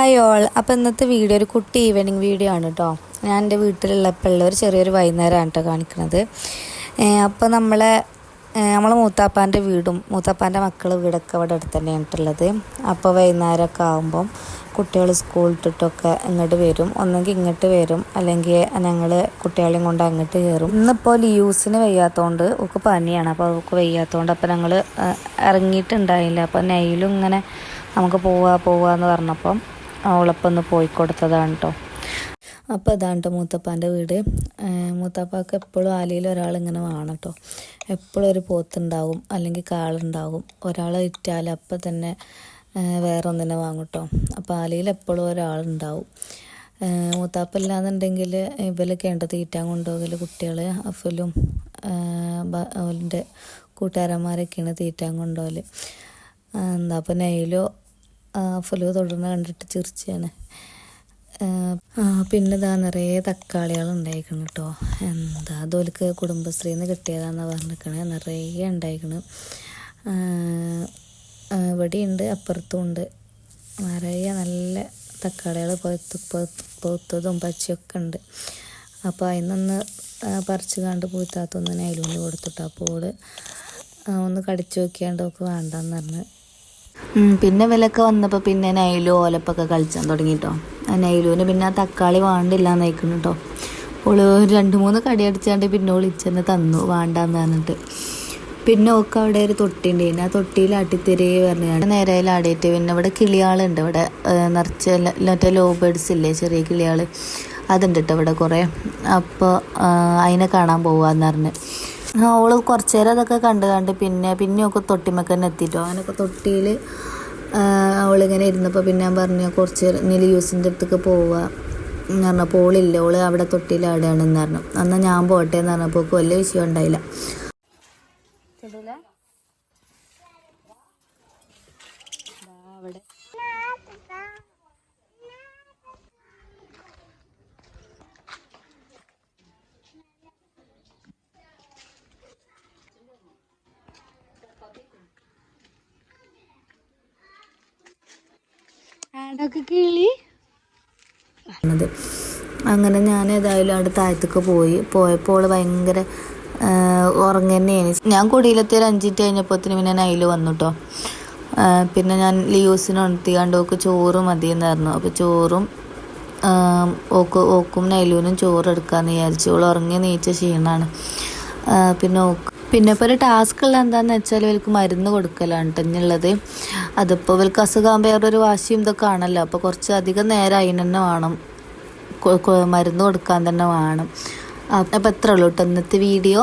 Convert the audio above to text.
Hi all. അപ്പോൾ ഇന്നത്തെ video ഒരു കുട്ടി ഈവനിങ് വീഡിയോ ആണ് കേട്ടോ. ഞാൻ എൻ്റെ വീട്ടിലുള്ളപ്പോൾ ഉള്ള ഒരു ചെറിയൊരു വൈകുന്നേരമാണ് കേട്ടോ കാണിക്കുന്നത്. അപ്പോൾ നമ്മളെ മൂത്താപ്പാൻ്റെ വീടും മൂത്താപ്പാൻ്റെ മക്കൾ വീടൊക്കെ അവിടെ അടുത്ത് തന്നെയാണ് ഉള്ളത്. അപ്പോൾ വൈകുന്നേരമൊക്കെ ആകുമ്പം കുട്ടികൾ സ്കൂൾ ഇട്ടിട്ടൊക്കെ ഇങ്ങോട്ട് വരും. ഒന്നെങ്കിൽ ഇങ്ങോട്ട് വരും, അല്ലെങ്കിൽ ഞങ്ങൾ കുട്ടികളെയും കൊണ്ട് അങ്ങോട്ട് കയറും. ഇന്നിപ്പോൾ ലീവ്സിന് വയ്യാത്തതുകൊണ്ട് ഒക്കെ പനിയാണ്. അപ്പോൾ അവർക്ക് വയ്യാത്തതുകൊണ്ട് അപ്പോൾ ഞങ്ങൾ ഇറങ്ങിയിട്ടുണ്ടായില്ല. അപ്പോൾ നെയിലും ഇങ്ങനെ നമുക്ക് പോവാന്ന് പറഞ്ഞപ്പം അവളപ്പം ഒന്ന് പോയി കൊടുത്തതാണ് കേട്ടോ. അപ്പോൾ ഇതാണ് കേട്ടോ മൂത്തപ്പാൻ്റെ വീട്. മൂത്തപ്പാക്ക് എപ്പോഴും ആലയിൽ ഒരാളിങ്ങനെ വേണം കേട്ടോ. എപ്പോഴും ഒരു പോത്തുണ്ടാവും, അല്ലെങ്കിൽ കാളുണ്ടാവും. ഒരാളെ വിറ്റാൽ അപ്പം തന്നെ വേറെ ഒന്നിനെ വാങ്ങും കേട്ടോ. അപ്പോൾ ആലയിൽ എപ്പോഴും ഒരാളുണ്ടാവും. മൂത്താപ്പല്ലാന്നുണ്ടെങ്കിൽ ഇവലൊക്കെ ഉണ്ട് തീറ്റാൻ കൊണ്ടുപോകൽ. കുട്ടികൾ അഫലും അവൻ്റെ കൂട്ടുകാരന്മാരൊക്കെയാണ് തീറ്റാൻ കൊണ്ടുപോകൽ. അപ്പോൾ നെയിലോ ഫലോ തൊടുന്ന കണ്ടിട്ട് ചിരിച്ചാണ്. പിന്നെ ഇതാ നിറയെ തക്കാളികൾ ഉണ്ടായിക്കണം കേട്ടോ. അതൊക്കെ കുടുംബശ്രീന്ന് കിട്ടിയതാണെന്ന് പറഞ്ഞിരിക്കണേ. നിറയെ ഉണ്ടായിക്കണം. ഇവിടെയുണ്ട്, അപ്പുറത്തും ഉണ്ട്. നിറയെ നല്ല തക്കാളികൾ പൗത്തതും പച്ചയൊക്കെ ഉണ്ട്. അപ്പോൾ അതിനൊന്ന് പറിച്ച് കണ്ട് പൂത്താത്തൊന്ന് നൈലൂന് കൊടുത്തിട്ട് അപ്പോൾ ഒന്ന് കടിച്ചു നോക്കിയാണ്ടൊക്കെ വേണ്ടെന്ന് പറഞ്ഞ്. പിന്നെ വിലൊക്കെ വന്നപ്പോൾ പിന്നെ നൈലു ഓലപ്പൊക്കെ കളിച്ചാൻ തുടങ്ങിട്ടോ. നൈലുവിന് പിന്നെ ആ തക്കാളി വേണ്ടില്ല നയിക്കണം കേട്ടോ. ഓള് 2-3 കടി അടിച്ചാണ്ട് പിന്നെ ഒളിച്ചെന്നെ തന്നു വേണ്ടാന്ന് പറഞ്ഞിട്ട്. പിന്നെ ഒക്കെ അവിടെ ഒരു തൊട്ടി ഉണ്ട്. ആ തൊട്ടിയിൽ ആട്ടിത്തിരി പറഞ്ഞാണ്ട് നേരയിൽ ആടിയിട്ട് പിന്നെ ഇവിടെ കിളിയാളുണ്ട്. ഇവിടെ നിറച്ച് മറ്റേ ലോ ബേഡ്സ് ഇല്ലേ, ചെറിയ കിളിയാൾ, അതുണ്ട് കേട്ടോ ഇവിടെ കുറേ. അപ്പോൾ അതിനെ കാണാൻ പോവാന്ന് പറഞ്ഞ് ഓള് കുറച്ച് നേരം അതൊക്കെ കണ്ട് പിന്നെയൊക്കെ തൊട്ടിമൊക്കെ തന്നെ എത്തിയിട്ടോ. അങ്ങനെയൊക്കെ തൊട്ടിയിൽ അവളിങ്ങനെ ഇരുന്നപ്പോൾ പിന്നെ ഞാൻ പറഞ്ഞു കുറച്ച് നേരം ഇനി യൂസിൻ്റെ അടുത്തേക്ക് പോവുക എന്ന് പറഞ്ഞപ്പോൾ ഓളില്ല, ഓള് അവിടെ തൊട്ടിയിൽ ആടുകയാണെന്ന് പറഞ്ഞു. എന്നാൽ ഞാൻ പോട്ടെ എന്ന് പറഞ്ഞപ്പോൾ വലിയ വിഷയം ഉണ്ടായില്ല. അവിടെ കിളി. അങ്ങനെ ഞാൻ ഏതായാലും അവിടെ താഴത്തേക്ക് പോയപ്പോൾ ഭയങ്കര ഉറങ്ങന്നെയാണ്. ഞാൻ കൊടിയിലെത്തി ഒരു 5 മിനിറ്റ് കഴിഞ്ഞപ്പോഴത്തേന് പിന്നെ നൈല് വന്നു കേട്ടോ. പിന്നെ ഞാൻ ലിയൂസിന് ഉണർത്തിക്കാണ്ട് ഓക്ക് ചോറ് മതി എന്ന് പറഞ്ഞു. അപ്പോൾ ചോറും ഓക്കും നൈലൂനും ചോറ് എടുക്കാമെന്ന് വിചാരിച്ചു. ഓൾ ഉറങ്ങി നീച്ച ക്ഷീണമാണ്. പിന്നെ ഇപ്പോൾ ഒരു ടാസ്ക് ഉള്ള എന്താണെന്ന് വെച്ചാൽ ഇവർക്ക് മരുന്ന് കൊടുക്കലാണ് കേട്ടുള്ളത്. അതിപ്പോൾ ഇവർക്ക് അസുഖമാകുമ്പോൾ വേറൊരു വാശിയും ഇതൊക്കെ ആണല്ലോ. അപ്പോൾ കുറച്ച് അധികം നേരം അതിന് തന്നെ വേണം, മരുന്ന് കൊടുക്കാൻ തന്നെ വേണം. അപ്പോൾ എത്ര ഉള്ളൂ കേട്ടോ ഇന്നത്തെ വീഡിയോ.